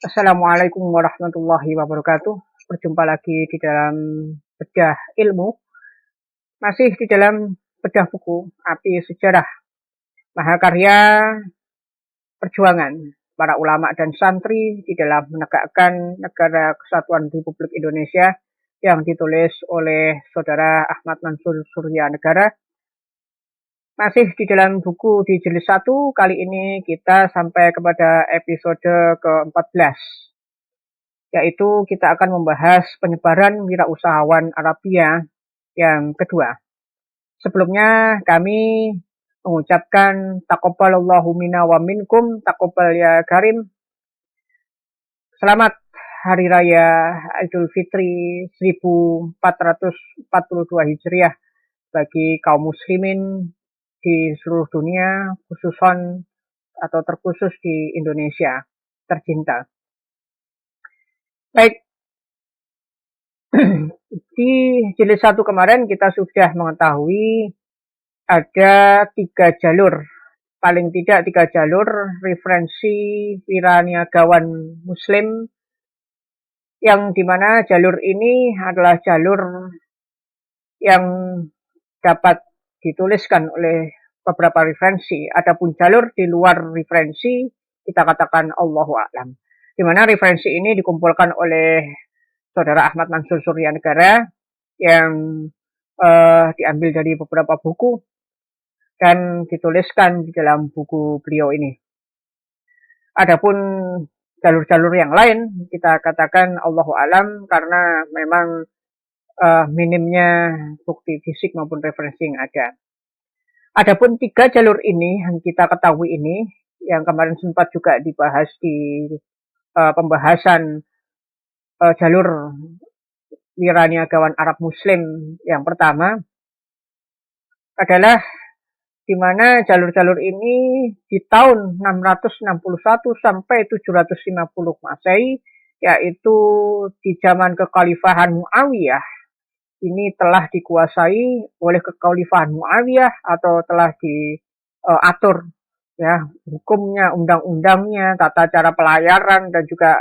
Assalamualaikum warahmatullahi wabarakatuh. Berjumpa lagi di dalam bedah ilmu, masih di dalam bedah buku Api Sejarah, Mahakarya Perjuangan para ulama dan santri di dalam menegakkan negara kesatuan Republik Indonesia yang ditulis oleh Saudara Ahmad Mansur Surya Negara. Masih di dalam buku di jilid 1, kali ini kita sampai kepada episode ke-14. Yaitu kita akan membahas penyebaran wirausahawan Arabia yang kedua. Sebelumnya kami mengucapkan taqabbalallahu minna wa minkum, taqabbal ya karim. Selamat Hari Raya Idul Fitri 1442 Hijriah bagi kaum muslimin di seluruh dunia, khususon atau terkhusus di Indonesia tercinta. Baik, di jilid 1 kemarin kita sudah mengetahui ada 3 jalur, paling tidak 3 jalur referensi wiraniagawan muslim, yang dimana jalur ini adalah jalur yang dapat dituliskan oleh beberapa referensi. Adapun jalur di luar referensi kita katakan Allahu a'lam. Di mana referensi ini dikumpulkan oleh Saudara Ahmad Mansur Surya Negara yang diambil dari beberapa buku dan dituliskan di dalam buku beliau ini. Adapun jalur-jalur yang lain kita katakan Allahu a'lam karena memang minimnya bukti fisik maupun referensi yang ada. Adapun 3 jalur ini yang kita ketahui ini, yang kemarin sempat juga dibahas di pembahasan jalur wiraniagawan Arab Muslim yang pertama adalah di mana jalur-jalur ini di tahun 661 sampai 750 Masehi, yaitu di zaman kekhalifahan Muawiyah, ini telah dikuasai oleh kekhalifahan Muawiyah atau telah diatur ya hukumnya, undang-undangnya, tata cara pelayaran dan juga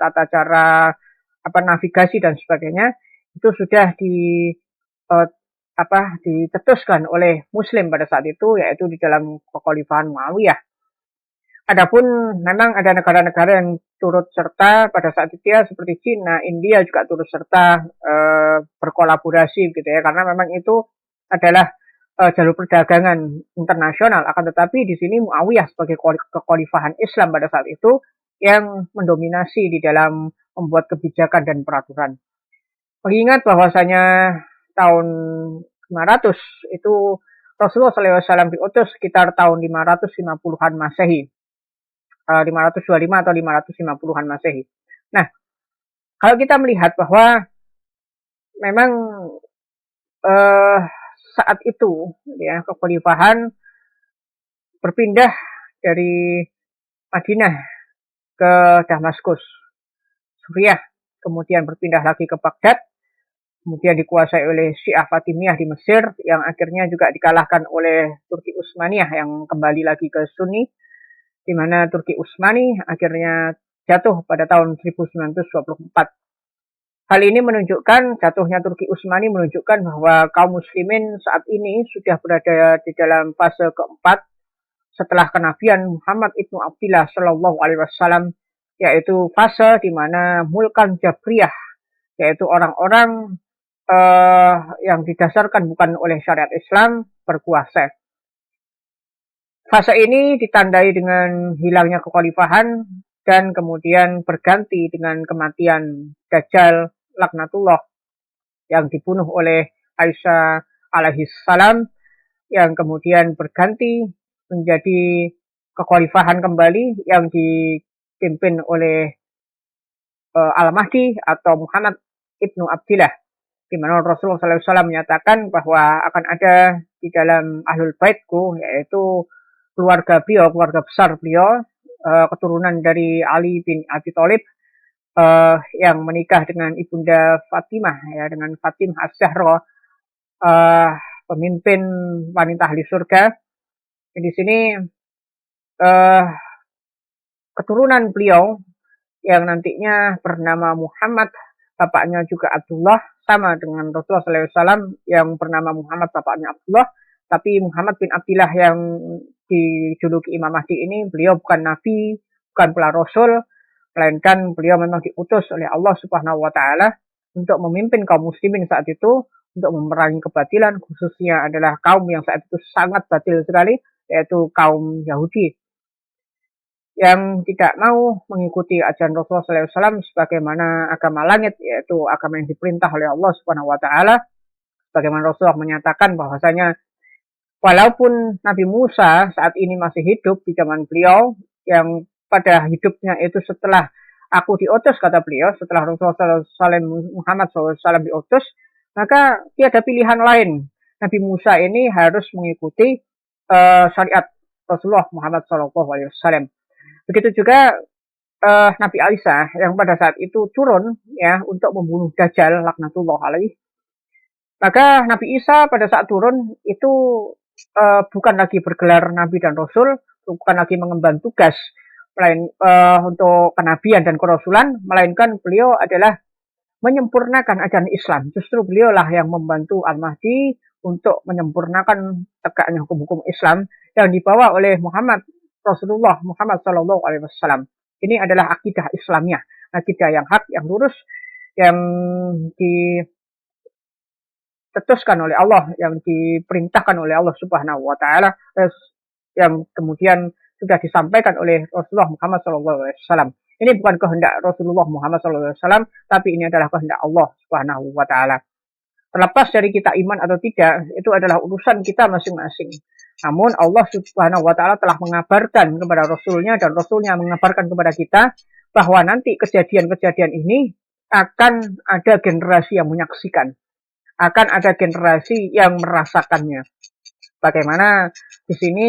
tata cara navigasi dan sebagainya itu sudah dicetuskan oleh Muslim pada saat itu, yaitu di dalam kekhalifahan Muawiyah. Adapun memang ada negara-negara yang turut serta pada saat itu ya, seperti China, India juga turut serta berkolaborasi gitu ya, karena memang itu adalah jalur perdagangan internasional. Akan tetapi di sini Muawiyah sebagai kekhalifahan Islam pada saat itu yang mendominasi di dalam membuat kebijakan dan peraturan. Mengingat bahwasanya tahun 500 itu Rasulullah SAW diutus sekitar tahun 550-an Masehi. 525 atau 550-an Masehi. Nah, kalau kita melihat bahwa memang saat itu ya kekhalifahan berpindah dari Madinah ke Damaskus, Suriah, kemudian berpindah lagi ke Baghdad, kemudian dikuasai oleh Syiah Fatimiyah di Mesir, yang akhirnya juga dikalahkan oleh Turki Utsmaniyah yang kembali lagi ke Sunni, di mana Turki Utsmani akhirnya jatuh pada tahun 1924. Hal ini menunjukkan, jatuhnya Turki Utsmani menunjukkan bahwa kaum muslimin saat ini sudah berada di dalam fase keempat setelah kenabian Muhammad ibnu Abdillah Shallallahu Alaihi Wasallam, yaitu fase di mana mulkan Jabriyah, yaitu orang-orang yang didasarkan bukan oleh syariat Islam berkuasa. Fase ini ditandai dengan hilangnya kekhalifahan dan kemudian berganti dengan kematian Dajjal laknatullah yang dibunuh oleh Aisyah alaihissalam, yang kemudian berganti menjadi kekhalifahan kembali yang dipimpin oleh Al-Mahdi atau Muhammad ibnu Abdillah, di mana Rasulullah SAW menyatakan bahwa akan ada di dalam Ahlul Baitku, yaitu keluarga beliau, keluarga besar beliau, keturunan dari Ali bin Abi Thalib, yang menikah dengan ibunda Fatimah, ya, dengan Fatimah Az-Zahra, pemimpin wanita ahli surga. Di sini keturunan beliau yang nantinya bernama Muhammad, bapaknya juga Abdullah, sama dengan Rasulullah SAW yang bernama Muhammad, bapaknya Abdullah, tapi Muhammad bin Abdillah yang dijuluki Imam Mahdi ini, beliau bukan nabi, bukan pula rasul, melainkan beliau memang diutus oleh Allah Subhanahu wa taala untuk memimpin kaum muslimin saat itu, untuk memerangi kebatilan, khususnya adalah kaum yang saat itu sangat batil sekali, yaitu kaum Yahudi yang tidak mau mengikuti ajaran Rasulullah SAW sebagaimana agama langit, yaitu agama yang diperintah oleh Allah Subhanahu wa taala. Sebagaimana Rasulullah menyatakan bahwasanya walaupun Nabi Musa saat ini masih hidup di zaman beliau, yang pada hidupnya itu setelah aku diutus, kata beliau, setelah Rasulullah SAW, Muhammad SAW diutus, maka tiada pilihan lain. Nabi Musa ini harus mengikuti syariat Rasulullah Muhammad SAW. Begitu juga Nabi Isa yang pada saat itu turun ya untuk membunuh Dajjal laknatullah alaih. Maka Nabi Isa pada saat turun itu bukan lagi bergelar nabi dan rasul, bukan lagi mengemban tugas untuk kenabian dan kerasulan, melainkan beliau adalah menyempurnakan ajaran Islam. Justru beliaulah yang membantu Al-Mahdi untuk menyempurnakan tegaknya hukum-hukum Islam yang dibawa oleh Muhammad Rasulullah Muhammad Sallallahu Alaihi Wasallam. Ini adalah akidah Islamnya, akidah yang hak, yang lurus, yang ditetuskan oleh Allah, yang diperintahkan oleh Allah Subhanahu Wa Taala, yang kemudian sudah disampaikan oleh Rasulullah Muhammad Sallallahu Alaihi Wasallam. Ini bukan kehendak Rasulullah Muhammad Sallallahu Alaihi Wasallam, tapi ini adalah kehendak Allah Subhanahu Wa Taala. Terlepas dari kita iman atau tidak, itu adalah urusan kita masing-masing. Namun Allah Subhanahu wa taala telah mengabarkan kepada Rasulnya dan Rasulnya mengabarkan kepada kita bahwa nanti kejadian-kejadian ini akan ada generasi yang menyaksikan, akan ada generasi yang merasakannya. Bagaimana di sini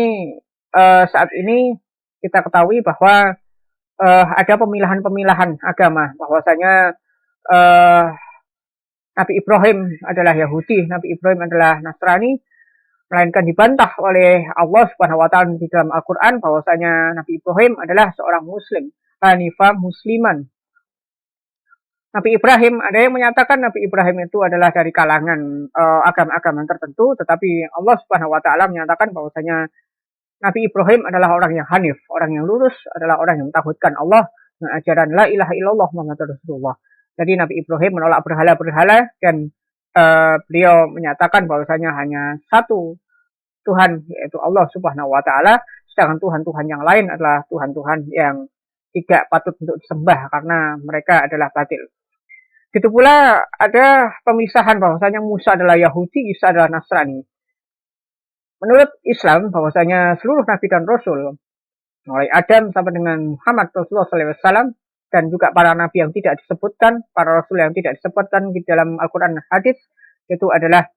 saat ini kita ketahui bahwa ada pemilahan-pemilahan agama, bahwasanya Nabi Ibrahim adalah Yahudi, Nabi Ibrahim adalah Nasrani, melainkan dibantah oleh Allah Subhanahu wa taala di dalam Al-Qur'an bahwasanya Nabi Ibrahim adalah seorang muslim, hanifah musliman. Nabi Ibrahim, ada yang menyatakan Nabi Ibrahim itu adalah dari kalangan agama-agama tertentu, tetapi Allah Subhanahu wa taala menyatakan bahwasanya Nabi Ibrahim adalah orang yang hanif, orang yang lurus, adalah orang yang mentauhidkan Allah dengan ajaran la ilaha illallah Muhammadur Rasulullah. Jadi Nabi Ibrahim menolak berhala-berhala dan beliau menyatakan bahwasanya hanya satu Tuhan, yaitu Allah Subhanahu wa taala, sedangkan Tuhan-Tuhan yang lain adalah Tuhan-Tuhan yang tidak patut untuk disembah karena mereka adalah batil. Gitu pula ada pemisahan bahwasanya Musa adalah Yahudi, Isa adalah Nasrani. Menurut Islam bahwasanya seluruh nabi dan rasul mulai Adam sampai dengan Muhammad Rasulullah SAW dan juga para nabi yang tidak disebutkan, para rasul yang tidak disebutkan di dalam Al-Quran dan Hadis, itu adalah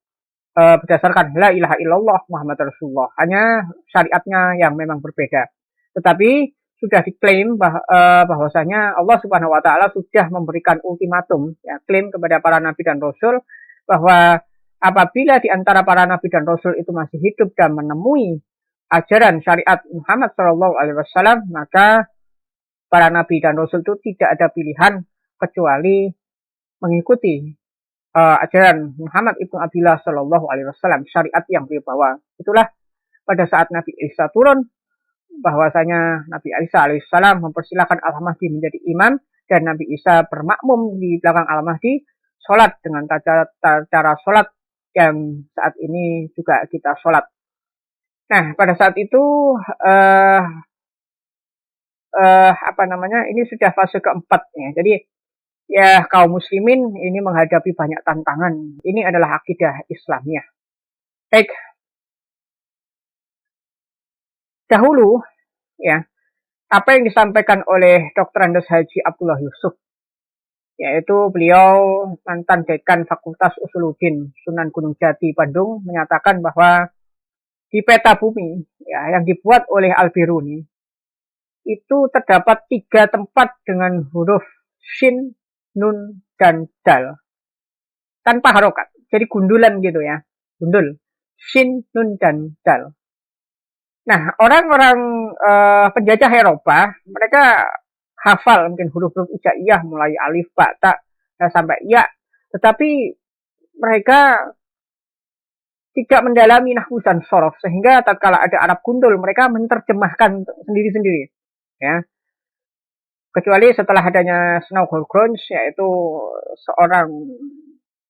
berdasarkan la ilaha illallah Muhammad Rasulullah. Hanya syariatnya yang memang berbeda. Tetapi sudah diklaim bahwasanya Allah Subhanahu wa taala sudah memberikan ultimatum, ya, klaim kepada para nabi dan rasul bahwa apabila di antara para nabi dan rasul itu masih hidup dan menemui ajaran syariat Muhammad Shallallahu Alaihi Wasallam, maka para nabi dan rasul itu tidak ada pilihan kecuali mengikuti ajaran Muhammad ibnu Abdillah Shallallahu Alaihi Wasallam, syariat yang beliau bawa. Itulah pada saat Nabi Isa turun, bahwasanya Nabi Isa alaihissalam mempersilahkan Al-Mahdi menjadi imam dan Nabi Isa bermakmum di belakang Al-Mahdi, sholat dengan cara sholat yang saat ini juga kita sholat. Nah, pada saat itu ini sudah fase keempat ya. Jadi ya kaum muslimin ini menghadapi banyak tantangan. Ini adalah akidah Islamnya. Baik. Dahulu ya, apa yang disampaikan oleh Dr. Andes Haji Abdullah Yusuf, yaitu beliau mantan dekan Fakultas Usuluddin Sunan Gunung Jati Bandung, menyatakan bahwa di peta bumi ya, yang dibuat oleh Al-Biruni itu terdapat 3 tempat dengan huruf Shin, Nun, dan Dal tanpa harokat, jadi gundulan gitu ya, gundul Shin, Nun, dan Dal. Nah, orang-orang penjajah Eropa, mereka hafal mungkin huruf-huruf hijaiyah mulai alif, ba, ta, sampai ya, tetapi mereka tidak mendalami nahwu dan shorof, sehingga tatkala ada Arab gundul mereka menerjemahkan sendiri-sendiri, ya. Kecuali setelah adanya Snow Grounds, yaitu seorang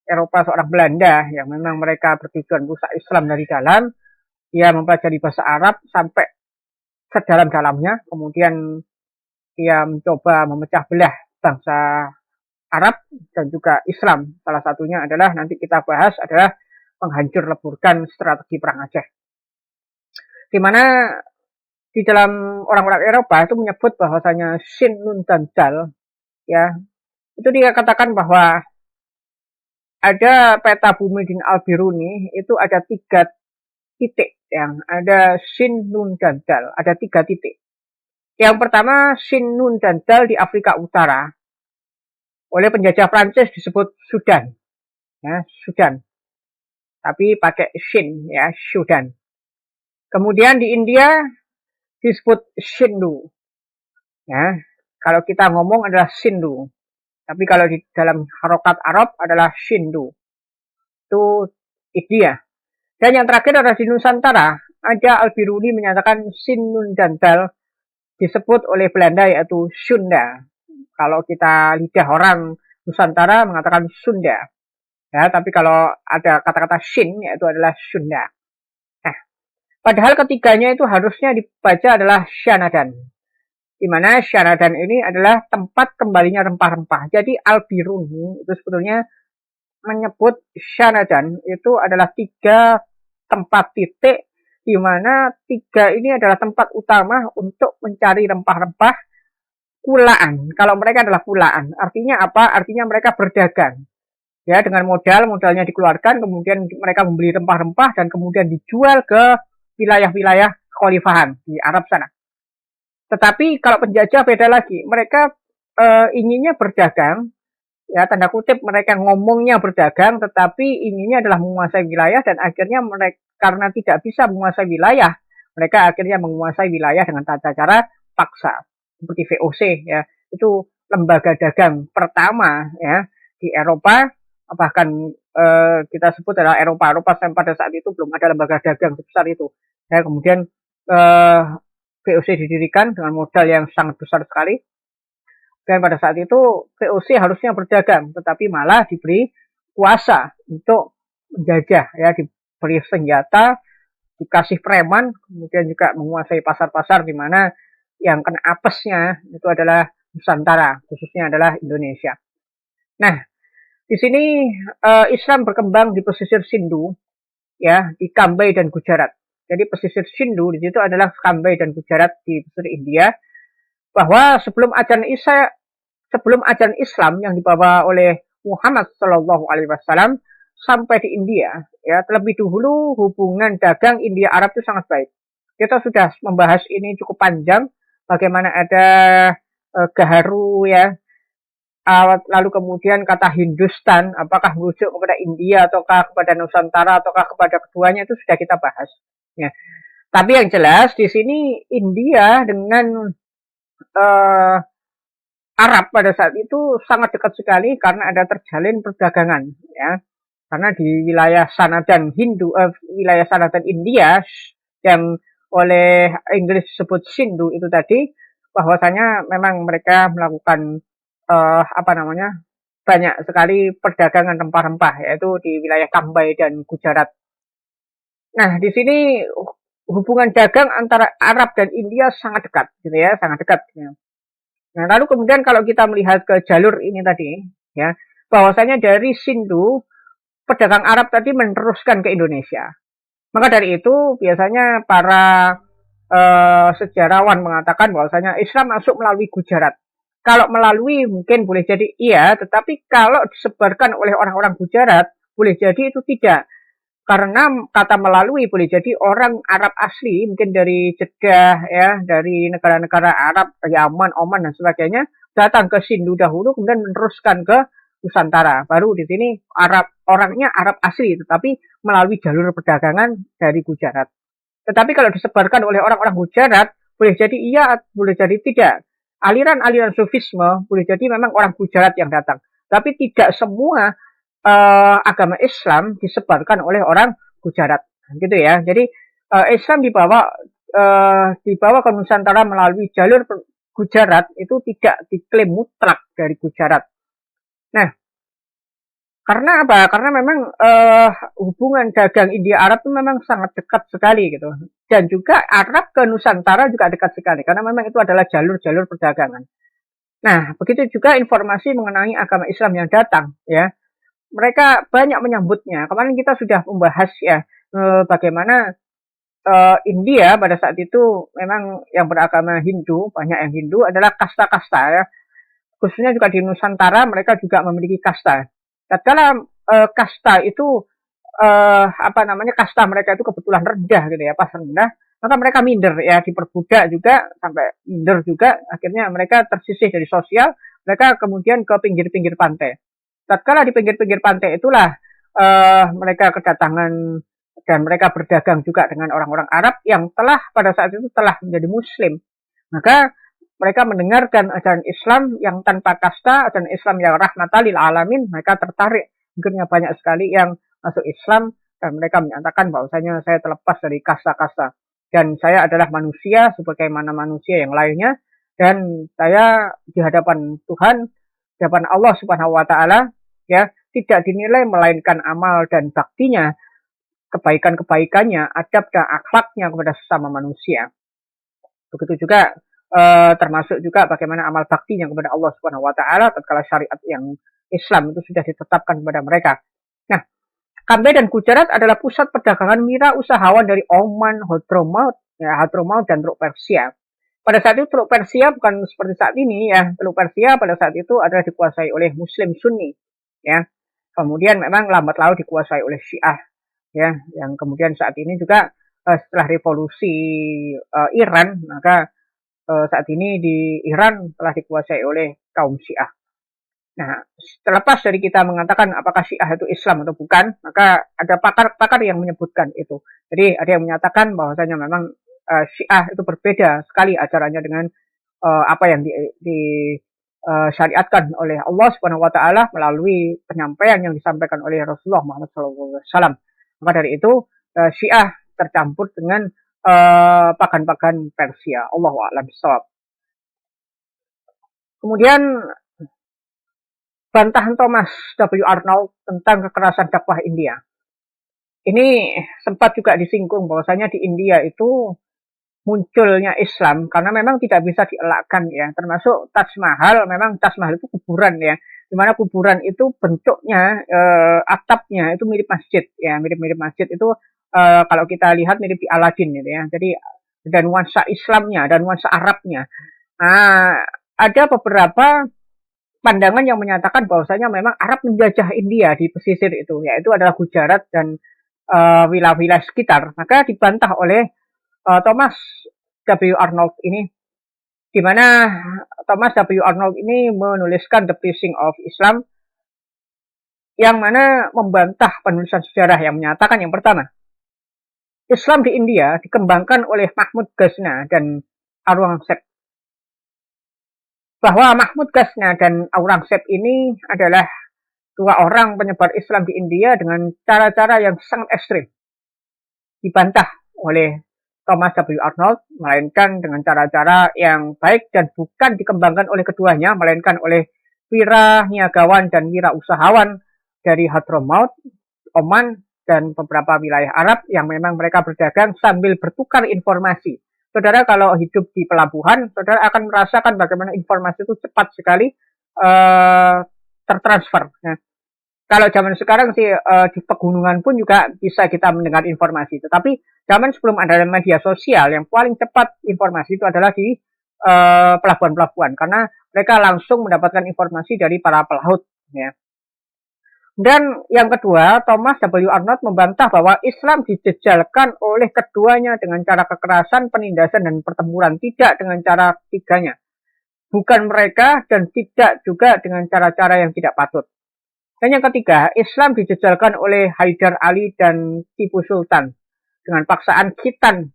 Eropa, seorang Belanda yang memang mereka bertujuan rusak Islam dari dalam, dia mempelajari bahasa Arab sampai sedalam-dalamnya, kemudian dia mencoba memecah belah bangsa Arab dan juga Islam. Salah satunya adalah nanti kita bahas adalah menghancur leburkan strategi perang Aceh. Di mana di dalam orang-orang Eropa itu menyebut bahwasanya Shin, Nun, dan Dal, ya, itu dia katakan bahwa ada peta bumi di Al-Biruni itu ada 3 titik, yang ada Shin, Nun, dan Dal, ada 3 titik. Yang pertama Shin, Nun, dan Dal di Afrika Utara, oleh penjajah Prancis disebut Sudan, ya, Sudan. Tapi pakai Shin, ya, Sudan. Kemudian di India disebut Sindhu, ya. Kalau kita ngomong adalah Sindhu, tapi kalau di dalam harokat Arab adalah Sindhu. Itu India. Dan yang terakhir adalah di Nusantara, ada Al-Biruni menyatakan Shin, Nun, dan Dal disebut oleh Belanda yaitu Sunda. Kalau kita lidah orang Nusantara mengatakan Sunda. Ya, tapi kalau ada kata-kata Shin yaitu adalah Sunda. Nah, padahal ketiganya itu harusnya dibaca adalah Syanadan. Di mana Syanadan ini adalah tempat kembalinya rempah-rempah. Jadi Al-Biruni itu sebetulnya menyebut Syanadan itu adalah 3 tempat titik, di mana 3 ini adalah tempat utama untuk mencari rempah-rempah kulaan. Kalau mereka adalah kulaan, artinya apa? Artinya mereka berdagang. Ya, dengan modalnya dikeluarkan, kemudian mereka membeli rempah-rempah dan kemudian dijual ke wilayah-wilayah khalifahan di Arab sana. Tetapi kalau penjajah beda lagi, mereka inginnya berdagang, ya, tanda kutip mereka ngomongnya berdagang, tetapi inginnya adalah menguasai wilayah, dan akhirnya mereka karena tidak bisa menguasai wilayah, mereka akhirnya menguasai wilayah dengan tata cara paksa, seperti VOC, ya, itu lembaga dagang pertama, ya, di Eropa. Bahkan kita sebut adalah Eropa pada saat itu belum ada lembaga dagang sebesar itu. Ya, kemudian VOC didirikan dengan modal yang sangat besar sekali. Dan pada saat itu VOC harusnya berdagang, tetapi malah diberi kuasa untuk menjajah, ya, diberi senjata, dikasih preman, kemudian juga menguasai pasar-pasar di mana yang kena apesnya itu adalah Nusantara, khususnya adalah Indonesia. Nah, di sini Islam berkembang di pesisir Sindhu, ya, di Cambay dan Gujarat. Jadi pesisir Sindhu di situ adalah Cambay dan Gujarat di pesisir India. Bahwa sebelum ajaran Islam yang dibawa oleh Muhammad Shallallahu Alaihi Wasallam sampai di India, ya, terlebih dahulu hubungan dagang India Arab itu sangat baik. Kita sudah membahas ini cukup panjang, bagaimana ada gaharu, ya. Lalu kemudian kata Hindustan, apakah merujuk kepada India ataukah kepada Nusantara ataukah kepada keduanya, itu sudah kita bahas. Ya. Tapi yang jelas di sini India dengan Arab pada saat itu sangat dekat sekali karena ada terjalin perdagangan, ya. Karena di wilayah sana dan wilayah sana dan India yang oleh Inggris disebut Sindhu itu tadi, bahwasanya memang mereka melakukan banyak sekali perdagangan rempah-rempah, yaitu di wilayah Cambay dan Gujarat. Nah, di sini hubungan dagang antara Arab dan India sangat dekat, gitu ya, sangat dekat. Ya. Nah, lalu kemudian kalau kita melihat ke jalur ini tadi, ya, bahwasanya dari Sindhu pedagang Arab tadi meneruskan ke Indonesia. Maka dari itu biasanya para sejarawan mengatakan bahwasanya Islam masuk melalui Gujarat. Kalau melalui mungkin boleh jadi iya, tetapi kalau disebarkan oleh orang-orang Gujarat, boleh jadi itu tidak. Karena kata melalui boleh jadi orang Arab asli, mungkin dari Jeddah, ya, dari negara-negara Arab, Yaman, Oman, dan sebagainya, datang ke Sindhu dahulu, kemudian meneruskan ke Nusantara. Baru di sini orangnya Arab asli, tetapi melalui jalur perdagangan dari Gujarat. Tetapi kalau disebarkan oleh orang-orang Gujarat, boleh jadi iya, boleh jadi tidak. aliran-aliran Sufisme boleh jadi memang orang Gujarat yang datang, tapi tidak semua agama Islam disebarkan oleh orang Gujarat, gitu ya. Jadi Islam dibawa ke Nusantara melalui jalur Gujarat itu tidak diklaim mutlak dari Gujarat. Nah, karena apa? Karena memang hubungan dagang India Arab itu memang sangat dekat sekali gitu. Dan juga Arab ke Nusantara juga dekat sekali karena memang itu adalah jalur-jalur perdagangan. Nah, begitu juga informasi mengenai agama Islam yang datang ya. Mereka banyak menyambutnya. Kemarin kita sudah membahas ya bagaimana India pada saat itu memang yang beragama Hindu, banyak yang Hindu adalah kasta-kasta ya. Khususnya juga di Nusantara mereka juga memiliki kasta. Tatkala kasta itu kasta mereka itu kebetulan rendah gitu ya, pas rendah, maka mereka minder ya, diperbudak juga sampai minder juga, akhirnya mereka tersisih dari sosial, mereka kemudian ke pinggir-pinggir pantai. Tatkala di pinggir-pinggir pantai itulah mereka kedatangan dan mereka berdagang juga dengan orang-orang Arab yang telah pada saat itu telah menjadi Muslim. Maka mereka mendengarkan ajaran Islam yang tanpa kasta, ajaran Islam yang rahmatan lil alamin, mereka tertarik. Akhirnya banyak sekali yang masuk Islam dan mereka menyatakan bahwasanya saya terlepas dari kasta-kasta dan saya adalah manusia sebagaimana manusia yang lainnya dan saya di hadapan Tuhan, di hadapan Allah Subhanahu wa taala ya, tidak dinilai melainkan amal dan baktinya, kebaikan-kebaikannya, adab dan akhlaknya kepada sesama manusia. Begitu juga termasuk juga bagaimana amal baktinya kepada Allah Subhanahu wa taala tatkala syariat yang Islam itu sudah ditetapkan kepada mereka. Nah, Kambay dan Gujarat adalah pusat perdagangan mira usahawan dari Oman, Hadramaut, dan Teluk Persia. Pada saat itu Teluk Persia bukan seperti saat ini ya. Teluk Persia pada saat itu adalah dikuasai oleh Muslim Sunni, ya. Kemudian memang lambat laun dikuasai oleh Syiah, ya. Yang kemudian saat ini juga setelah revolusi Iran, maka saat ini di Iran telah dikuasai oleh kaum Syiah. Nah, terlepas dari kita mengatakan apakah Syiah itu Islam atau bukan, maka ada pakar-pakar yang menyebutkan itu. Jadi ada yang menyatakan bahwasanya memang Syiah itu berbeda sekali ajarannya dengan apa yang disyariatkan oleh Allah Subhanahu wa taala melalui penyampaian yang disampaikan oleh Rasulullah Muhammad SAW. Maka dari itu Syiah tercampur dengan pagan-pagan Persia. Allahu a'lam bishawab. Kemudian bantahan Thomas W. Arnold tentang kekerasan dakwah India. Ini sempat juga disinggung bahwasanya di India itu munculnya Islam karena memang tidak bisa dielakkan ya, termasuk Taj Mahal. Memang Taj Mahal itu kuburan ya, dimana kuburan itu bentuknya atapnya itu mirip masjid ya, mirip-mirip masjid itu kalau kita lihat mirip di Aladin gitu ya. Jadi ada nuansa Islamnya dan nuansa Arabnya. Nah, ada beberapa pandangan yang menyatakan bahwasanya memang Arab menjajah India di pesisir itu, yaitu adalah Gujarat dan wilayah-wilayah sekitar. Maka dibantah oleh Thomas W. Arnold ini, di mana Thomas W. Arnold ini menuliskan The Preaching of Islam, yang mana membantah penulisan sejarah yang menyatakan yang pertama, Islam di India dikembangkan oleh Mahmud Ghazni dan Aurangzeb. Bahwa Mahmud Ghazni dan Aurangzeb ini adalah dua orang penyebar Islam di India dengan cara-cara yang sangat ekstrim. Dibantah oleh Thomas W. Arnold, melainkan dengan cara-cara yang baik dan bukan dikembangkan oleh keduanya, melainkan oleh wira niagawan dan wira usahawan dari Hadramaut, Oman, dan beberapa wilayah Arab yang memang mereka berdagang sambil bertukar informasi. Saudara kalau hidup di pelabuhan, saudara akan merasakan bagaimana informasi itu cepat sekali tertransfer. Nah, kalau zaman sekarang sih di pegunungan pun juga bisa kita mendengar informasi. Tetapi zaman sebelum ada media sosial, yang paling cepat informasi itu adalah di pelabuhan-pelabuhan, karena mereka langsung mendapatkan informasi dari para pelaut. Ya. Dan yang kedua, Thomas W. Arnold membantah bahwa Islam dijejalkan oleh keduanya dengan cara kekerasan, penindasan, dan pertempuran, tidak dengan cara ketiganya. Bukan mereka dan tidak juga dengan cara-cara yang tidak patut. Dan yang ketiga, Islam dijejalkan oleh Haidar Ali dan Tipu Sultan dengan paksaan khitan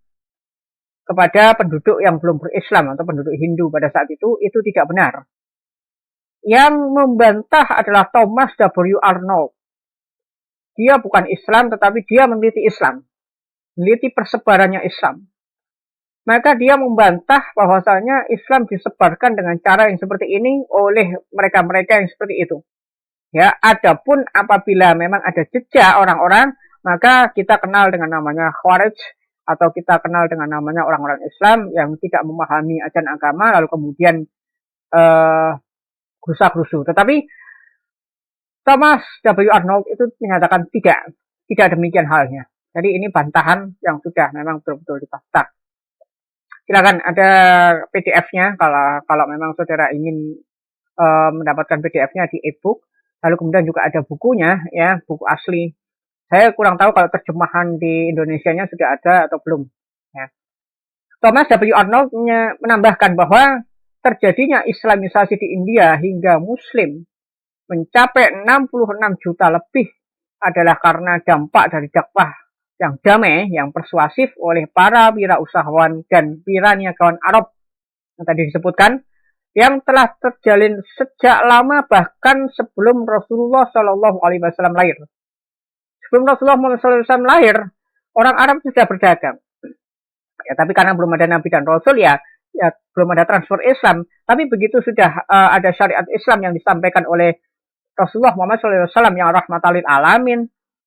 kepada penduduk yang belum berislam atau penduduk Hindu pada saat itu tidak benar. Yang membantah adalah Thomas W. Arnold. Dia bukan Islam, tetapi dia meneliti Islam, meneliti persebarannya Islam. Maka dia membantah bahwasanya Islam disebarkan dengan cara yang seperti ini oleh mereka-mereka yang seperti itu. Ya, adapun apabila memang ada jejak orang-orang, maka kita kenal dengan namanya Khawarij, atau kita kenal dengan namanya orang-orang Islam yang tidak memahami ajaran agama, lalu kemudian gerusa-gerusu. Tetapi Thomas W. Arnold itu menyatakan tidak demikian halnya. Jadi ini bantahan yang sudah memang betul-betul dibantah. Silakan ada PDF-nya kalau memang saudara ingin mendapatkan PDF-nya di e-book. Lalu kemudian juga ada bukunya, ya, buku asli. Saya kurang tahu kalau terjemahan di Indonesianya sudah ada atau belum. Ya. Thomas W. Arnold menambahkan bahwa terjadinya Islamisasi di India hingga Muslim mencapai 66 juta lebih adalah karena dampak dari dakwah yang damai, yang persuasif oleh para wirausahawan dan wiraniagawan Arab yang tadi disebutkan, yang telah terjalin sejak lama bahkan sebelum Rasulullah Shallallahu Alaihi Wasallam lahir. Sebelum Rasulullah SAW lahir, orang Arab sudah berdagang. Ya, tapi karena belum ada Nabi dan Rasul, ya belum ada transfer Islam. Tapi begitu sudah ada syariat Islam yang disampaikan oleh Rasulullah Muhammad SAW yang rahmatan lil alamin,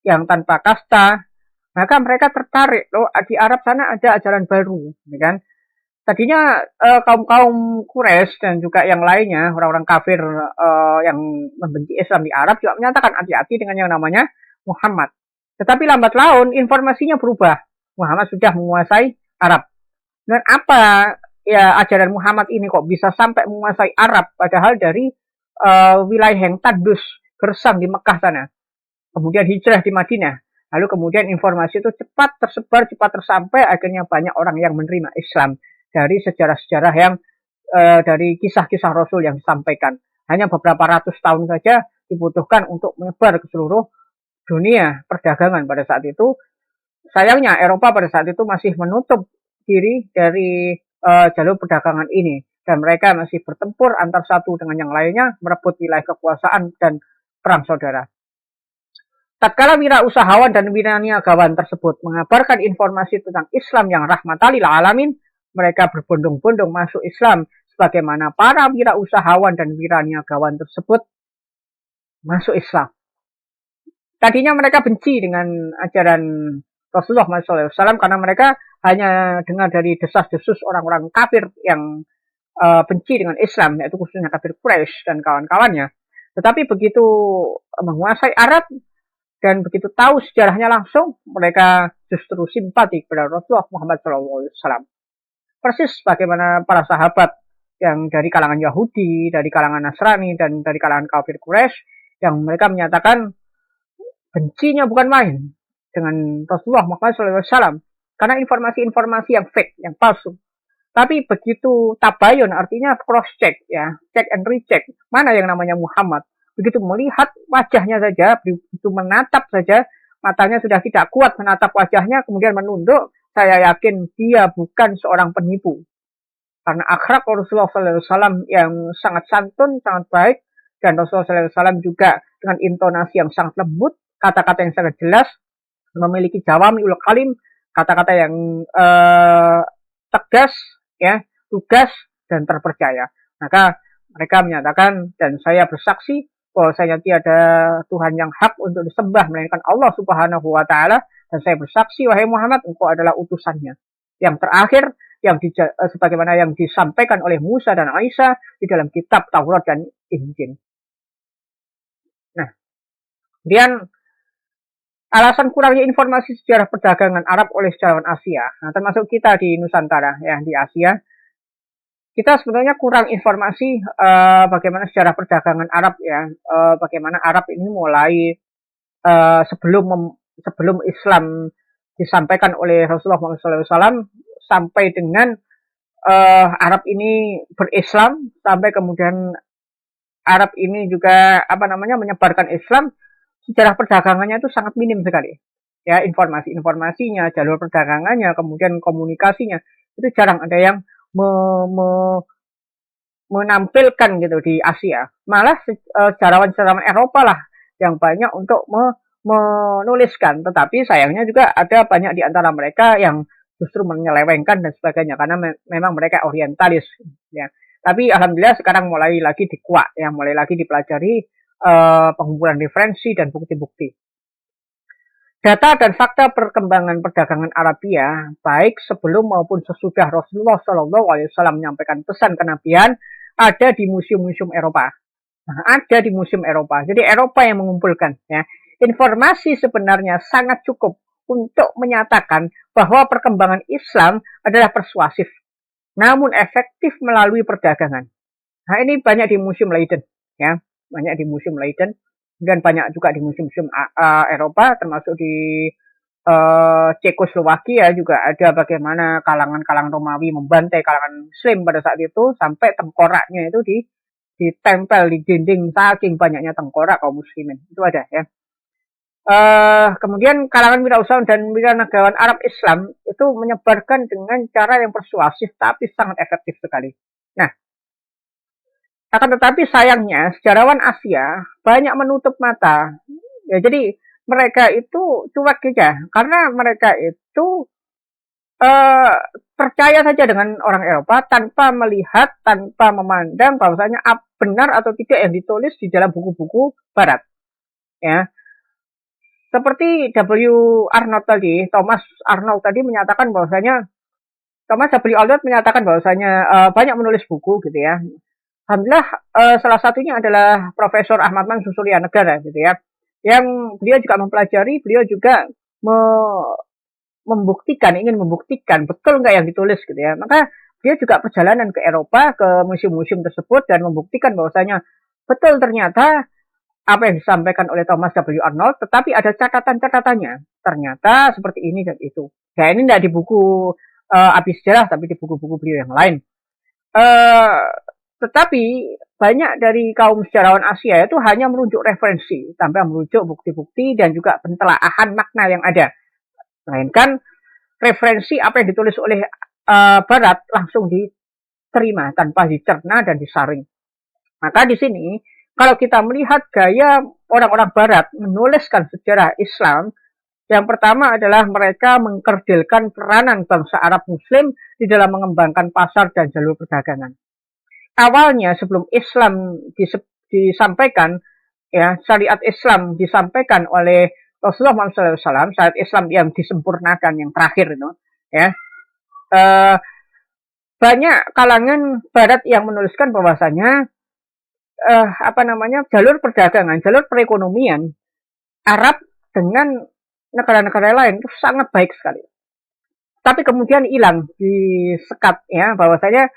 yang tanpa kasta, maka mereka tertarik, loh di Arab sana ada ajaran baru, ya kan? Tadinya kaum Quraisy dan juga yang lainnya, orang-orang kafir yang membenci Islam di Arab juga menyatakan hati-hati dengan yang namanya Muhammad. Tetapi lambat laun informasinya berubah. Muhammad sudah menguasai Arab. Dan apa ya ajaran Muhammad ini kok bisa sampai menguasai Arab, padahal dari wilayah yang tandus, gersang di Mekah sana. Kemudian hijrah di Madinah. Lalu kemudian informasi itu cepat tersebar, cepat tersampai, akhirnya banyak orang yang menerima Islam dari sejarah-sejarah yang dari kisah-kisah Rasul yang disampaikan. Hanya beberapa ratus tahun saja dibutuhkan untuk menyebar ke seluruh dunia perdagangan pada saat itu. Sayangnya Eropa pada saat itu masih menutup diri dari jalur perdagangan ini. Dan mereka masih bertempur antar satu dengan yang lainnya, merebut wilayah kekuasaan dan perang saudara. Tatkala wirausahawan dan wiraniagawan tersebut mengabarkan informasi tentang Islam yang rahmatan lil alamin, mereka berbondong-bondong masuk Islam sebagaimana para wirausahawan dan wiraniagawan tersebut masuk Islam. Tadinya mereka benci dengan ajaran Rasulullah SAW karena mereka hanya dengar dari desas-desus orang-orang kafir yang benci dengan Islam, yaitu khususnya kafir Quraisy dan kawan-kawannya. Tetapi begitu menguasai Arab dan begitu tahu sejarahnya langsung, mereka justru simpati kepada Rasulullah Muhammad SAW. Persis bagaimana para sahabat yang dari kalangan Yahudi, dari kalangan Nasrani, dan dari kalangan kafir Quraisy, yang mereka menyatakan bencinya bukan main dengan Rasulullah Muhammad SAW, karena informasi-informasi yang fake, yang palsu. Tapi begitu tabayun, artinya cross-check, ya, check and recheck, mana yang namanya Muhammad. Begitu melihat wajahnya saja, begitu menatap saja, matanya sudah tidak kuat menatap wajahnya, kemudian menunduk, saya yakin dia bukan seorang penipu. Karena akhlak Rasulullah SAW yang sangat santun, sangat baik, dan Rasulullah SAW juga dengan intonasi yang sangat lembut, kata-kata yang sangat jelas, memiliki jawami'ul kalim, kata-kata yang tegas, ya, tugas, dan terpercaya. Maka mereka menyatakan, dan saya bersaksi, bahwasanya tiada Tuhan yang hak untuk disembah melainkan Allah Subhanahu wa Ta'ala, dan saya bersaksi, wahai Muhammad, engkau adalah utusannya yang terakhir, yang sebagaimana yang disampaikan oleh Musa dan Isa di dalam kitab Taurat dan Injil. Nah, kemudian alasan kurangnya informasi sejarah perdagangan Arab oleh sejarawan Asia, nah, termasuk kita di Nusantara, ya, di Asia, kita sebenarnya kurang informasi bagaimana sejarah perdagangan Arab, ya, bagaimana Arab ini mulai sebelum Islam disampaikan oleh Rasulullah SAW sampai dengan Arab ini berislam, sampai kemudian Arab ini juga menyebarkan Islam. Sejarah perdagangannya itu sangat minim sekali. Ya, informasinya, jalur perdagangannya, kemudian komunikasinya itu jarang ada yang me, me, menampilkan gitu di Asia. Malah sejarawan-sejarawan Eropa lah yang banyak untuk menuliskan. Tetapi sayangnya juga ada banyak di antara mereka yang justru menyelewengkan dan sebagainya karena memang mereka orientalis. Ya. Tapi alhamdulillah sekarang mulai lagi dikuak, ya, mulai lagi dipelajari pengumpulan referensi dan bukti-bukti. Data dan fakta perkembangan perdagangan Arabia, baik sebelum maupun sesudah Rasulullah SAW menyampaikan pesan kenabian, ada di museum-museum Eropa. Nah, ada di museum Eropa. Jadi Eropa yang mengumpulkan. Ya. Informasi sebenarnya sangat cukup untuk menyatakan bahwa perkembangan Islam adalah persuasif, namun efektif melalui perdagangan. Nah, ini banyak di Museum Leiden, ya, banyak di Museum Leiden dan banyak juga di museum-museum Eropa, termasuk di Cekoslowakia juga ada bagaimana kalangan-kalangan Romawi membantai kalangan Muslim pada saat itu sampai tengkoraknya itu ditempel di dinding saking banyaknya tengkorak kaum muslimin. Itu ada ya. Kemudian kalangan wirausahawan dan wiranagawan Arab Islam itu menyebarkan dengan cara yang persuasif tapi sangat efektif sekali. Nah, akan tetapi sayangnya sejarawan Asia banyak menutup mata. Ya, jadi mereka itu cuek saja karena mereka itu percaya saja dengan orang Eropa tanpa melihat, tanpa memandang bahwasanya benar atau tidak yang ditulis di dalam buku-buku Barat. Ya, seperti Arnold tadi, Thomas Arnold tadi menyatakan bahwasanya Thomas W. Arnold menyatakan bahwasanya banyak menulis buku gitu ya. Alhamdulillah salah satunya adalah Profesor Ahmad Mansur Surya Negara gitu ya. Yang beliau juga mempelajari, beliau juga ingin membuktikan betul nggak yang ditulis gitu ya. Maka dia juga perjalanan ke Eropa, ke museum-museum tersebut dan membuktikan bahwasanya betul ternyata apa yang disampaikan oleh Thomas W. Arnold, tetapi ada catatan-catatannya. Ternyata seperti ini dan itu. Nah, ini tidak di buku Abis Sejarah, tapi di buku-buku beliau yang lain. Tetapi banyak dari kaum sejarawan Asia itu hanya merujuk referensi, tanpa merujuk bukti-bukti dan juga pentelaahan makna yang ada. Melainkan referensi apa yang ditulis oleh Barat langsung diterima tanpa dicerna dan disaring. Maka di sini kalau kita melihat gaya orang-orang Barat menuliskan sejarah Islam, yang pertama adalah mereka mengkerdilkan peranan bangsa Arab Muslim di dalam mengembangkan pasar dan jalur perdagangan. Awalnya sebelum Islam disampaikan, ya, syariat Islam disampaikan oleh Rasulullah SAW, syariat Islam yang disempurnakan yang terakhir itu, ya, banyak kalangan Barat yang menuliskan bahwasanya jalur perdagangan, jalur perekonomian Arab dengan negara-negara lain itu sangat baik sekali. Tapi kemudian hilang, disekat ya, bahwasanya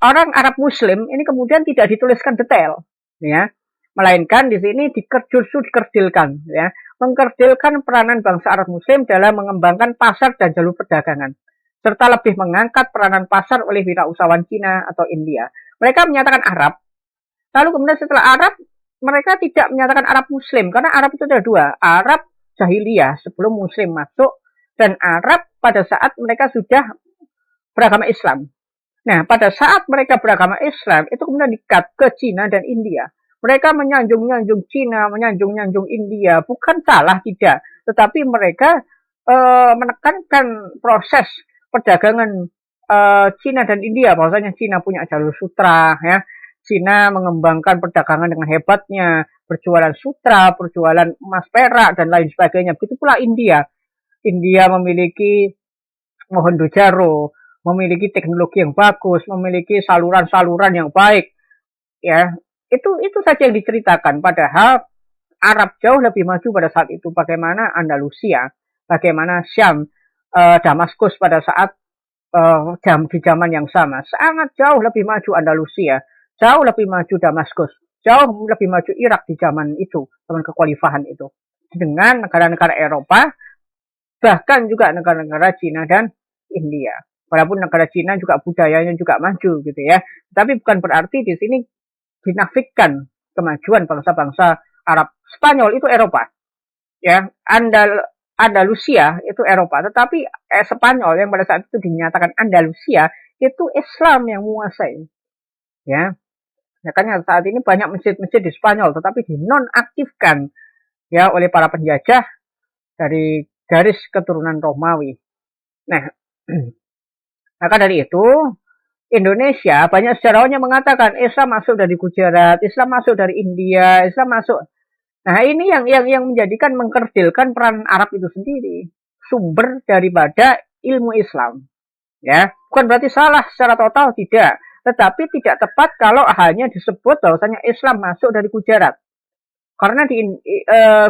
orang Arab Muslim ini kemudian tidak dituliskan detail, ya, melainkan di sini dikerdilkan, ya, mengkerdilkan peranan bangsa Arab Muslim dalam mengembangkan pasar dan jalur perdagangan, serta lebih mengangkat peranan pasar oleh wirausahawan Cina atau India. Mereka menyatakan Arab, lalu kemudian setelah Arab mereka tidak menyatakan Arab Muslim karena Arab itu ada dua, Arab jahiliyah sebelum Muslim masuk dan Arab pada saat mereka sudah beragama Islam. Nah, pada saat mereka beragama Islam, itu kemudian dikat ke Cina dan India. Mereka menyanjung-nyanjung Cina, menyanjung-nyanjung India. Bukan salah, tidak. Tetapi mereka menekankan proses perdagangan Cina dan India. Bahwasanya Cina punya jalur sutra, ya. Cina mengembangkan perdagangan dengan hebatnya. Berjualan sutra, berjualan emas perak, dan lain sebagainya. Begitu pula India. India memiliki Mohenjo-daro, memiliki teknologi yang bagus, memiliki saluran-saluran yang baik, ya, itu saja yang diceritakan. Padahal Arab jauh lebih maju pada saat itu. Bagaimana Andalusia, bagaimana Syam, Damaskus pada saat di zaman yang sama, sangat jauh lebih maju Andalusia, jauh lebih maju Damaskus, jauh lebih maju Irak di zaman itu, zaman kekhalifahan itu, dengan negara-negara Eropa, bahkan juga negara-negara Cina dan India. Walaupun negara Cina juga budayanya juga maju gitu ya. Tapi bukan berarti di sini dinafikan kemajuan bangsa-bangsa Arab. Spanyol itu Eropa. Ya, Andalusia itu Eropa, tetapi Spanyol yang pada saat itu dinyatakan Andalusia itu Islam yang menguasai. Ya, makanya saat ini banyak masjid-masjid di Spanyol, tetapi dinonaktifkan ya oleh para penjajah dari garis keturunan Romawi. Nah, maka dari itu Indonesia banyak sejarawan yang mengatakan Islam masuk dari Gujarat, Islam masuk dari India, Islam masuk. Nah, ini yang menjadikan mengkerdilkan peran Arab itu sendiri, sumber daripada ilmu Islam. Ya, bukan berarti salah secara total, tidak, tetapi tidak tepat kalau hanya disebut bahwasanya Islam masuk dari Gujarat. Karena di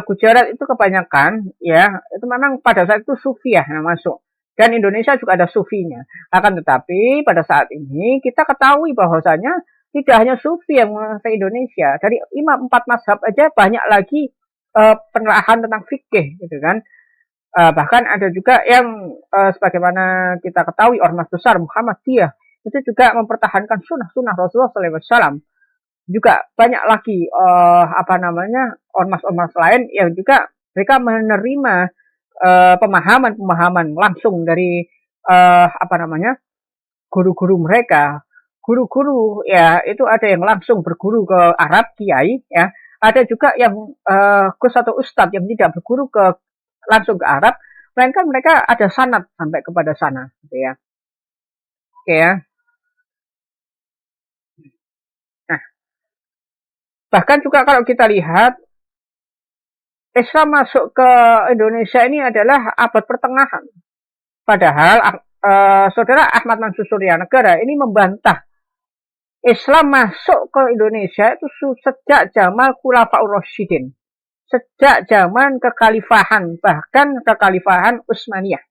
Gujarat itu kebanyakan ya itu memang pada saat itu Sufi ya yang masuk, dan Indonesia juga ada Sufinya. Akan tetapi pada saat ini kita ketahui bahwasanya tidak hanya Sufi yang menguasai Indonesia, dari imam 4 mazhab aja banyak lagi penelaahan tentang fikih gitu kan. Bahkan ada juga yang sebagaimana kita ketahui ormas besar Muhammadiyah itu juga mempertahankan sunnah Rasulullah SAW. Juga banyak lagi ormas-ormas lain yang juga mereka menerima pemahaman-pemahaman langsung dari guru-guru mereka. Guru-guru ya itu ada yang langsung berguru ke Arab kiai ya, ada juga yang gus atau ustadz yang tidak berguru langsung ke Arab, melainkan mereka ada sanad sampai kepada sana gitu ya. Oke ya. Nah, bahkan juga kalau kita lihat Islam masuk ke Indonesia ini adalah abad pertengahan. Padahal saudara Ahmad Mansur Surya Negara ini membantah Islam masuk ke Indonesia itu sejak zaman Khulafaur Rasyidin. Sejak zaman kekhalifahan, bahkan kekhalifahan Utsmaniyah.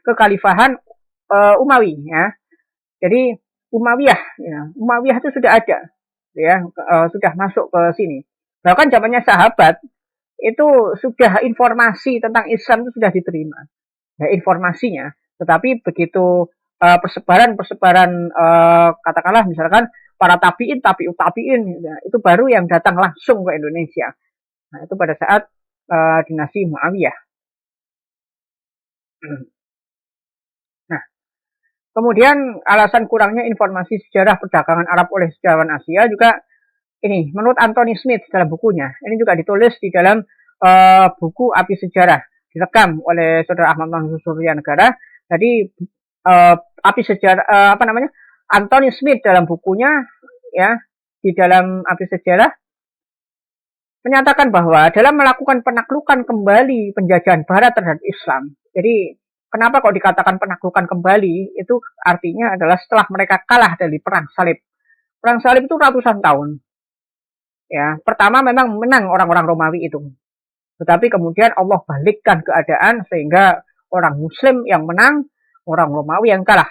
Kekhalifahan Umawi ya. Jadi Umayyah ya. Umayyah itu sudah ada ya, sudah masuk ke sini. Bahkan zamannya sahabat itu sudah informasi tentang Islam itu sudah diterima. Ya, informasinya, tetapi begitu persebaran katakanlah misalkan para tabiin ya, itu baru yang datang langsung ke Indonesia. Nah, itu pada saat dinasti Muawiyah. Nah, kemudian alasan kurangnya informasi sejarah perdagangan Arab oleh sejarawan Asia juga ini menurut Anthony Smith dalam bukunya. Ini juga ditulis di dalam buku Api Sejarah, direkam oleh saudara Ahmad Mansur Surya Negara. Jadi Api Sejarah Anthony Smith dalam bukunya ya, di dalam Api Sejarah menyatakan bahwa dalam melakukan penaklukan kembali penjajahan Barat terhadap Islam. Jadi kenapa kok dikatakan penaklukan kembali? Itu artinya adalah setelah mereka kalah dari perang salib. Perang salib itu ratusan tahun. Ya, pertama memang menang orang-orang Romawi itu. Tetapi kemudian Allah balikkan keadaan sehingga orang Muslim yang menang, orang Romawi yang kalah.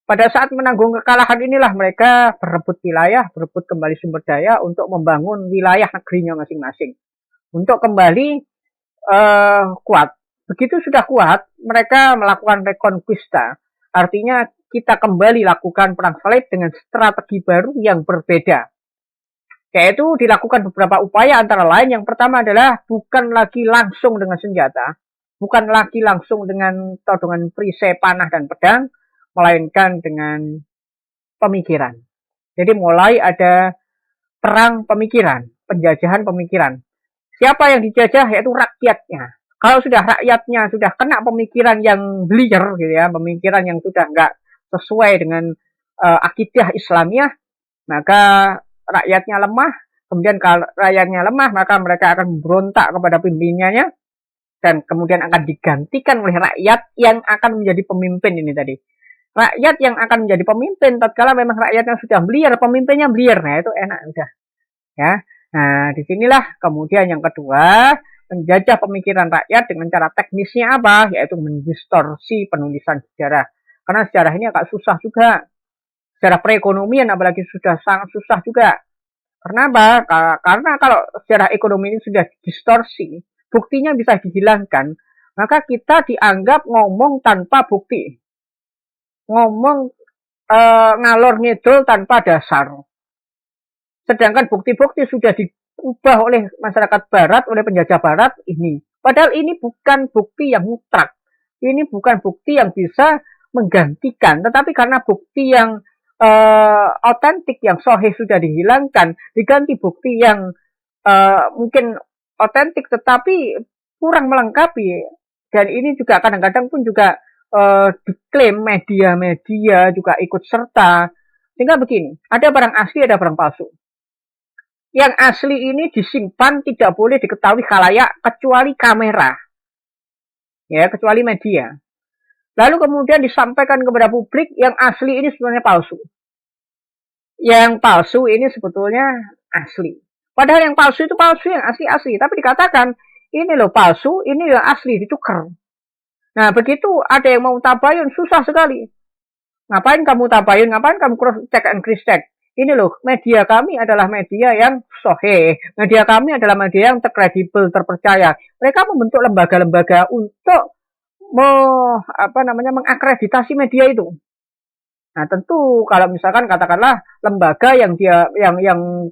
Pada saat menanggung kekalahan inilah mereka berebut wilayah, berebut kembali sumber daya untuk membangun wilayah negerinya masing-masing. Untuk kembali kuat. Begitu sudah kuat, mereka melakukan reconquista. Artinya kita kembali lakukan perang salib dengan strategi baru yang berbeda. Yaitu dilakukan beberapa upaya antara lain. Yang pertama adalah bukan lagi langsung dengan senjata, bukan lagi langsung dengan perisai, panah, dan pedang, melainkan dengan pemikiran. Jadi mulai ada perang pemikiran, penjajahan pemikiran. Siapa yang dijajah? Yaitu rakyatnya. Kalau sudah rakyatnya sudah kena pemikiran yang liar gitu ya, pemikiran yang sudah nggak sesuai dengan akidah Islamiyah, maka rakyatnya lemah. Kemudian kalau rakyatnya lemah, maka mereka akan memberontak kepada pimpinannya, dan kemudian akan digantikan oleh rakyat yang akan menjadi pemimpin ini tadi. Rakyat yang akan menjadi pemimpin tatkala memang rakyatnya sudah beliar, pemimpinnya beliar. Nah, itu enak udah. Ya. Nah, disinilah kemudian yang kedua, menjajah pemikiran rakyat dengan cara teknisnya apa? Yaitu mendistorsi penulisan sejarah. Karena sejarah ini agak susah juga. Sejarah perekonomian apalagi sudah sangat susah juga. Kenapa? Karena kalau sejarah ekonomi ini sudah distorsi, buktinya bisa dihilangkan, maka kita dianggap ngomong tanpa bukti. Ngomong ngalor ngidul tanpa dasar. Sedangkan bukti-bukti sudah diubah oleh masyarakat barat, oleh penjajah barat ini. Padahal ini bukan bukti yang mutlak. Ini bukan bukti yang bisa menggantikan, tetapi karena bukti yang otentik, yang sahih sudah dihilangkan, diganti bukti yang mungkin otentik tetapi kurang melengkapi. Dan ini juga kadang-kadang pun juga diklaim media-media juga ikut serta. Sehingga begini, ada barang asli, ada barang palsu. Yang asli ini disimpan tidak boleh diketahui khalayak kecuali kamera, ya, kecuali media. Lalu kemudian disampaikan kepada publik yang asli ini sebenarnya palsu. Yang palsu ini sebetulnya asli. Padahal yang palsu itu palsu, yang asli asli. Tapi dikatakan ini loh palsu, ini yang asli, ditukar. Nah begitu ada yang mau tabayun susah sekali. Ngapain kamu tabayun? Ngapain kamu cross check and cross check? Ini loh, media kami adalah media yang sahih. Media kami adalah media yang terkredibel, terpercaya. Mereka membentuk lembaga-lembaga untuk mengakreditasi media itu. Nah, tentu kalau misalkan katakanlah lembaga yang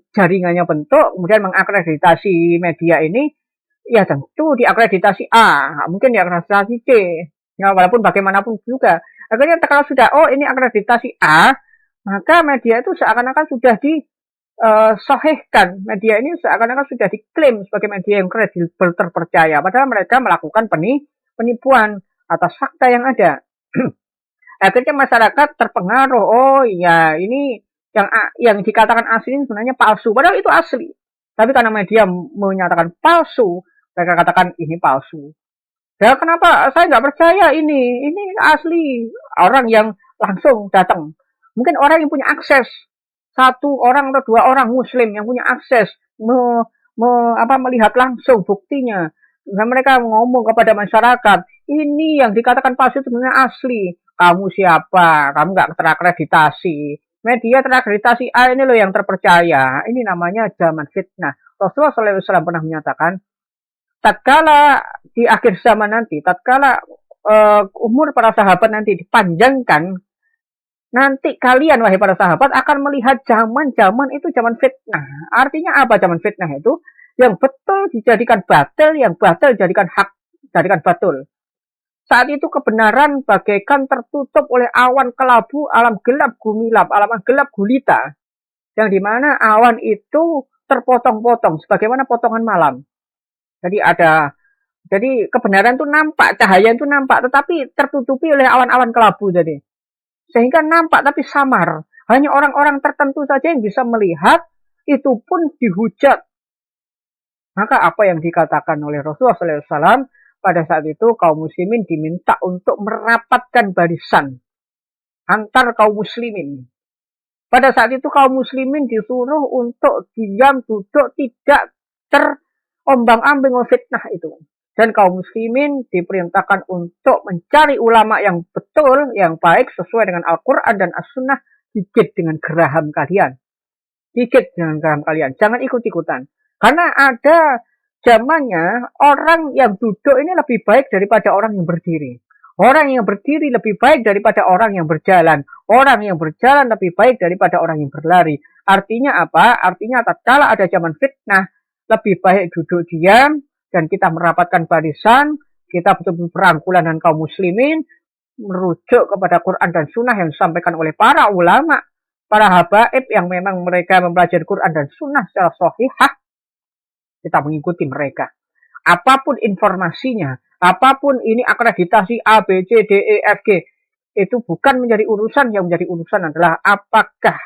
jaringannya bentuk kemudian mengakreditasi media ini, ya tentu diakreditasi A, mungkin diakreditasi C. Ya, walaupun bagaimanapun juga. Akhirnya kalau sudah ini akreditasi A, maka media itu seakan-akan sudah disahihkan. Media ini seakan-akan sudah diklaim sebagai media yang kredibel, terpercaya. Padahal mereka melakukan penipuan atas fakta yang ada. Akhirnya masyarakat terpengaruh. Oh iya, ini yang dikatakan asli ini sebenarnya palsu. Padahal itu asli. Tapi karena media menyatakan palsu, mereka katakan ini palsu. Ya kenapa saya nggak percaya ini asli. Orang yang langsung datang. Mungkin orang yang punya akses. Satu orang atau dua orang muslim yang punya akses melihat langsung buktinya. Dan mereka ngomong kepada masyarakat, ini yang dikatakan palsu sebenarnya asli. Kamu siapa? Kamu nggak terakreditasi. Media terakreditasi A ini loh yang terpercaya. Ini namanya zaman fitnah. Rasulullah SAW pernah menyatakan, tatkala di akhir zaman nanti, tatkala umur para sahabat nanti dipanjangkan, nanti kalian, wahai para sahabat, akan melihat zaman-zaman itu zaman fitnah. Artinya apa zaman fitnah itu? Yang betul dijadikan batil, yang batil dijadikan hak, dijadikan batul. Saat itu kebenaran bagaikan tertutup oleh awan kelabu, alam gelap gumilap, alam gelap gulita. Yang dimana awan itu terpotong-potong, sebagaimana potongan malam. Jadi kebenaran itu nampak, cahaya itu nampak, tetapi tertutupi oleh awan-awan kelabu jadi. Sehingga nampak tapi samar. Hanya orang-orang tertentu saja yang bisa melihat, itu pun dihujat. Maka apa yang dikatakan oleh Rasulullah SAW, pada saat itu kaum muslimin diminta untuk merapatkan barisan antar kaum muslimin. Pada saat itu kaum muslimin disuruh untuk diam, duduk, tidak terombang-ambing oleh fitnah itu. Dan kaum muslimin diperintahkan untuk mencari ulama yang betul, yang baik, sesuai dengan Al-Quran dan As-Sunnah, gigit dengan geraham kalian. Gigit dengan geraham kalian. Jangan ikut-ikutan. Karena ada zamannya orang yang duduk ini lebih baik daripada orang yang berdiri. Orang yang berdiri lebih baik daripada orang yang berjalan. Orang yang berjalan lebih baik daripada orang yang berlari. Artinya apa? Artinya tatkala ada zaman fitnah, lebih baik duduk diam dan kita merapatkan barisan, kita betul-betul berangkulan dengan kaum muslimin, merujuk kepada Quran dan Sunnah yang disampaikan oleh para ulama, para habaib yang memang mereka mempelajari Quran dan Sunnah secara sahihah. Kita mengikuti mereka. Apapun informasinya, apapun ini akreditasi A, B, C, D, E, F, G, itu bukan menjadi urusan. Yang menjadi urusan adalah apakah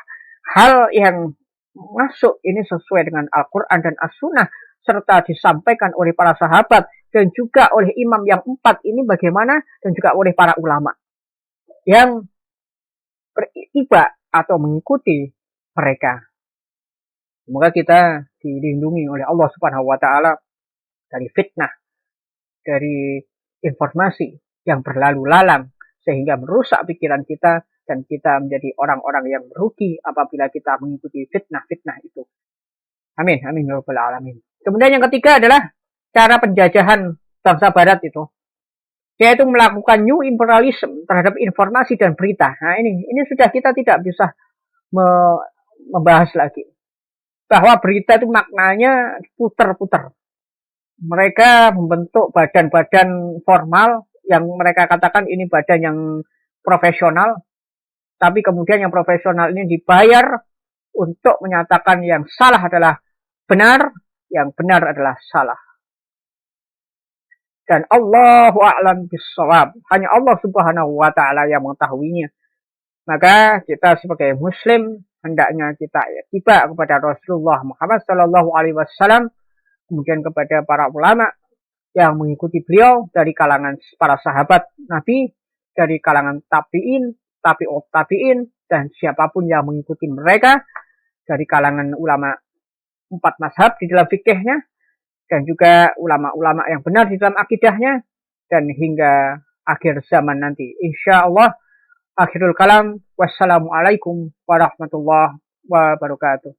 hal yang masuk ini sesuai dengan Al-Quran dan As-Sunnah, serta disampaikan oleh para sahabat, dan juga oleh imam yang 4 ini bagaimana, dan juga oleh para ulama yang beritiba atau mengikuti mereka. Semoga kita dilindungi oleh Allah Subhanahu wa Ta'ala dari fitnah, dari informasi yang berlalu lalang sehingga merusak pikiran kita dan kita menjadi orang-orang yang merugi apabila kita mengikuti fitnah-fitnah itu. Amin, amin ya rabbal alamin. Kemudian yang ketiga adalah cara penjajahan bangsa barat itu, yaitu melakukan new imperialism terhadap informasi dan berita. Nah ini sudah kita tidak bisa membahas lagi. Bahwa berita itu maknanya putar-putar. mereka membentuk badan-badan formal yang mereka katakan ini badan yang profesional, tapi kemudian yang profesional ini dibayar untuk menyatakan yang salah adalah benar, yang benar adalah salah. Dan Allahu a'lam bissawab. Hanya Allah Subhanahu wa taala yang mengetahuinya. Maka kita sebagai muslim hendaknya kita tiba kepada Rasulullah Muhammad sallallahu alaihi wasallam, kemudian kepada para ulama yang mengikuti beliau dari kalangan para sahabat Nabi, dari kalangan tabi'in, tabi'ut tabi'in, dan siapapun yang mengikuti mereka dari kalangan ulama 4 mazhab di dalam fikihnya, dan juga ulama-ulama yang benar di dalam akidahnya, dan hingga akhir zaman nanti. Insya Allah, akhirul kalam. Wassalamualaikum warahmatullahi wabarakatuh.